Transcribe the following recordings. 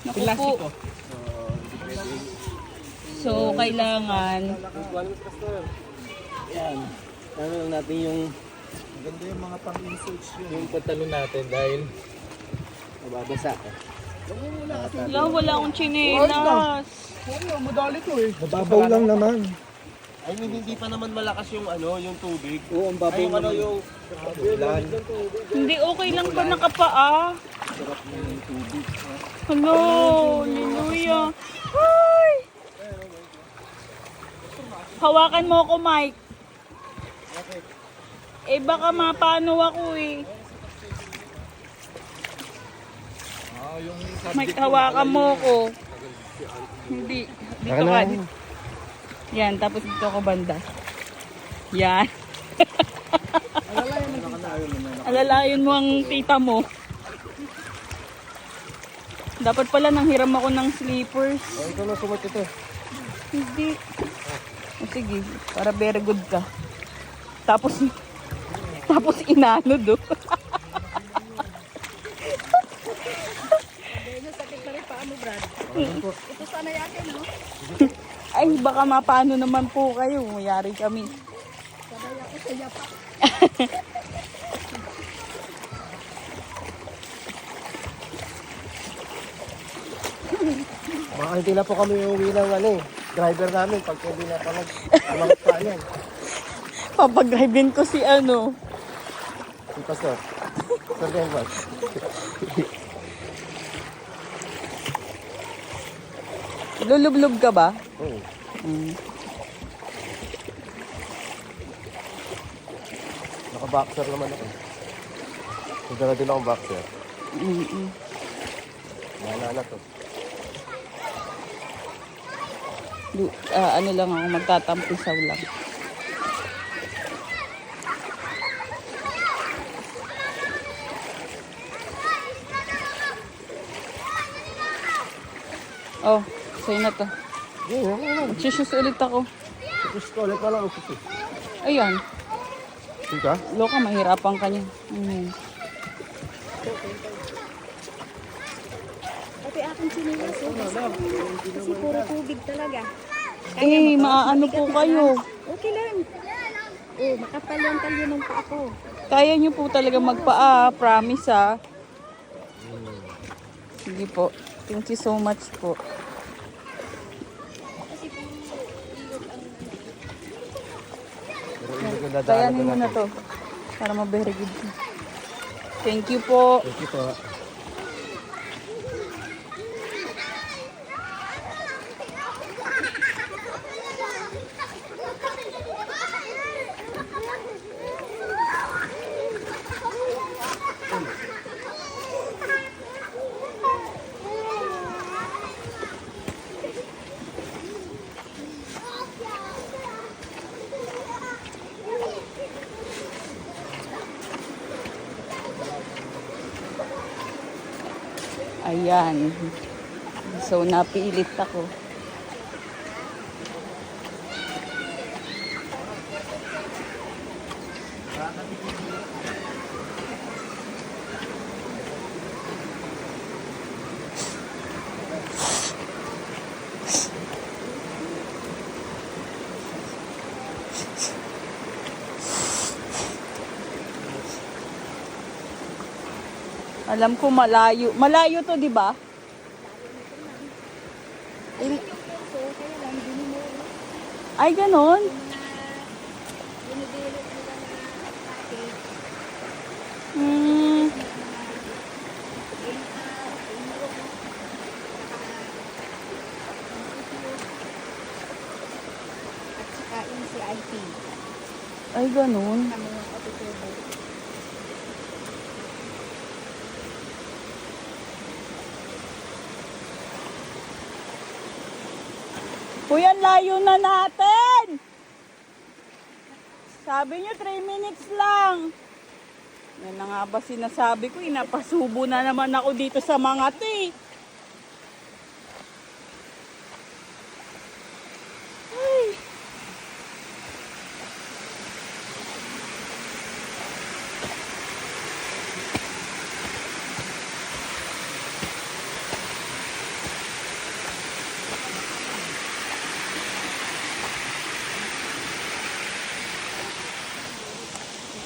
Naku po. Plastic. So, kailangan. Yan. Ano lang natin yung Maganda yung mga pang-research yun. yung pantalon natin dahil mababasa. Wala akong chinelas. Oo, madali to eh. Mababaw lang naman. I mean, hindi pa naman malakas yung ano, yung tubig. Oo, ang babaw Ay, yung ano, naman. yung Ulan. ng tubig. Hindi okay lang ba nakapaa? Sarap ng tubig. Hello, hallelujah. Hi! Hawakan mo ako, Mike. Eh baka mapano ako eh. Yung Mike, hawakan mo ako. Hindi. Dito ka. Yan, tapos dito ako banda. Yan. Alalayan mo ang tita mo. Dapat pala nang hiram ako ng sleepers. Oh, ito na sumat ito. Hindi. O sige, para very good ka. Tapos inano do. Sakit na rin paa mo, Brad. Ito sana yakin, no? Ay, baka mapano naman po kayo. Mayari kami. Sabay ako sa yapak. Baka hindi na po kami uwi ng ano eh. Driver namin pag hindi na pala umangat pa yan. Papag-drivein ko si ano. Si Pastor. Sir Denver. Lulublog ka ba? Oo. Naka-boxer naman ako. Nagdala din akong boxer. Wala na to. Ano lang ako, magtatampisaw lang. Oh, sa'yo na to. Magsusus ulit ako. Tapos ko ulit na lang ako. Ayan. Sika? Loka, mahirapan ka niya. Pati aking sinilas, oh. Kasi puro tubig talaga. Eh, maaano po kayo. Okay lang. Oh, makapal yung talyo ng paa ko. Kaya niyo po talaga magpaa, promise ah. Sige po. Thank you so much po. Kayanin mo na to. Para ma-very good. Thank you po. Thank you po. Ayan. So, napilit ako. Alam ko malayo. Malayo to, di ba? So, kaya lang, dinimulot. Ay, ganon. Dinidilot nila na package. Hmm. At saka yung CIP. Ay, ganon. Kami yung katutubo. Kuya, layo na natin! Sabi nyo, 3 minutes lang. Yan na nga ba sinasabi ko, inapasubo na naman ako dito sa mga ti. Ay.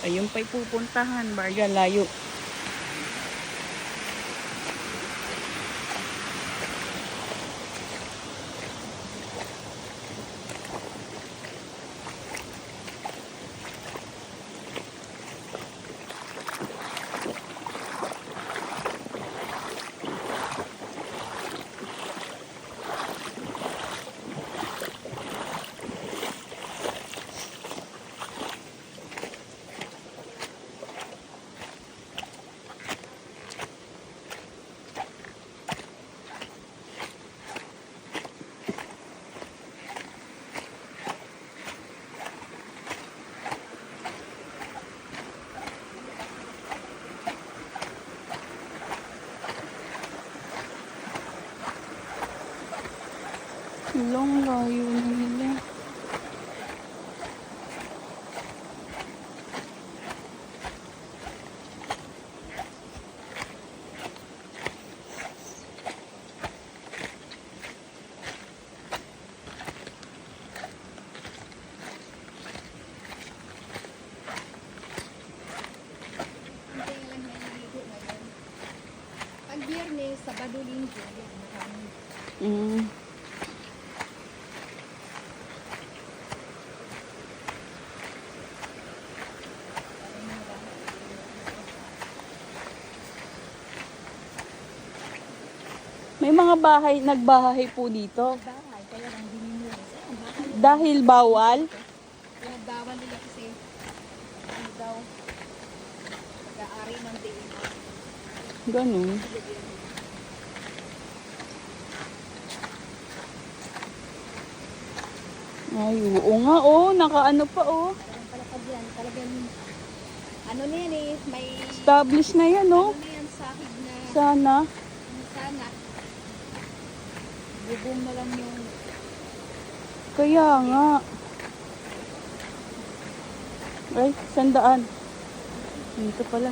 Ayun pa'y pupuntahan. Barya, layo. Long layo na nila. Pag Biyernes, Sabado, Linggo, yan, marami. Mm. May mga bahay, nagbahay po dito. Bahay, kaya lang dinimuli. Ang bahay, Dahil bawal. pinagbawal nila kasi ano daw, pag-aari ng diin. Ganun. Ay, oo nga, oh. Nakaano pa, oh. Parang pala pag yan, talagang, ano na yan eh, may, Established na yan, oh. ano na yan, sahig na, Sana. sana, bubong na lang yung, Kaya nga. Ay, sandaan. Dito pala.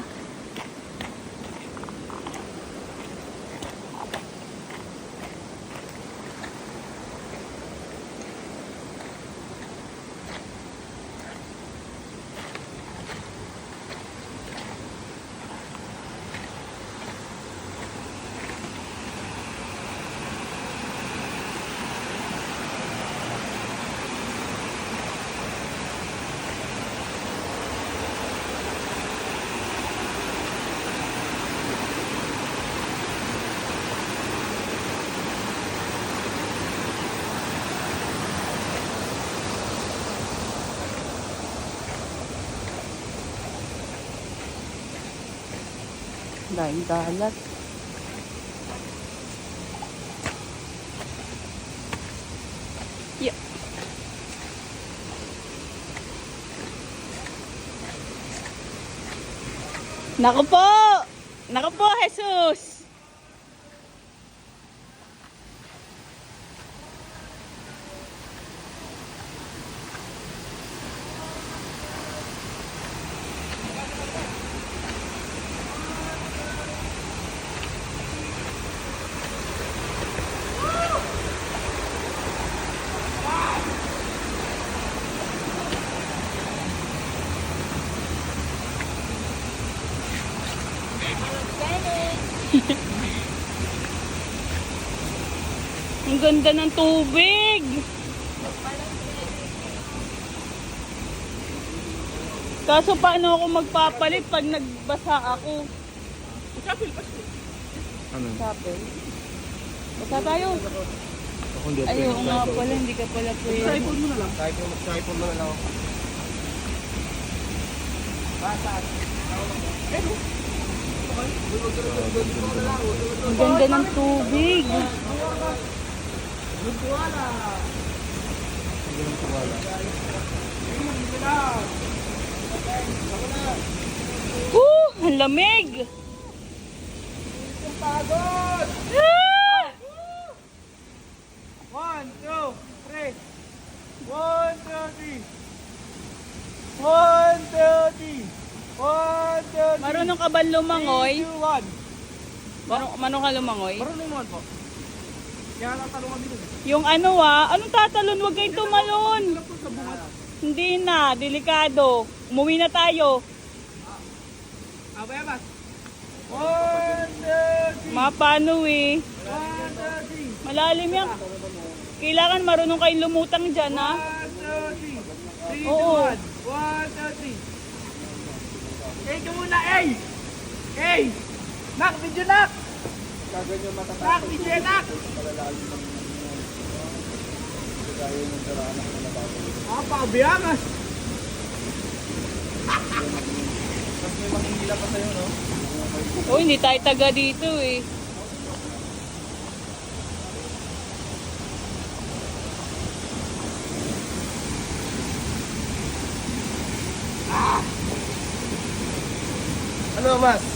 Dahil dalat. Yeah. Naku po! Naku po, Jesus! Ang ganda ng tubig. Kaso paano ako magpapalit pag nagbasa ako? Ano? Sapil. Basa tayo. Ako hindi. Ayaw nga pala, hindi ka pala pwede. Typhoon mo na lang. Typhoon mo na lang. Ang ganda ng tubig. Ang lamig. Pagod! Ah! 1, 2, 3. 1, 2, 3. 1, 2, 3. 1, 2, 3. Marunong ka ba lumangoy? 3, 2, 1. Marunong ka lumangoy? Marunong naman po. Kaya natalong kami dun. Yung ano anong tatalon? Huwag kayong tumalon. Hindi na, delikado. Umuwi na tayo. Abay, mas. 1, 2, 3. Mapano eh. 1, 2, 3. Malalim yan. Kailangan marunong kayong lumutang dyan, ha? 1, 2, 3. 3, 2, Oo. 1. 1, 2, 3. Hey, ka muna, hey! Hey! Nak, video nak! Nak, video nak! Ah, pabiyangas! Oh, hindi tayo taga dito eh. Ano, mas?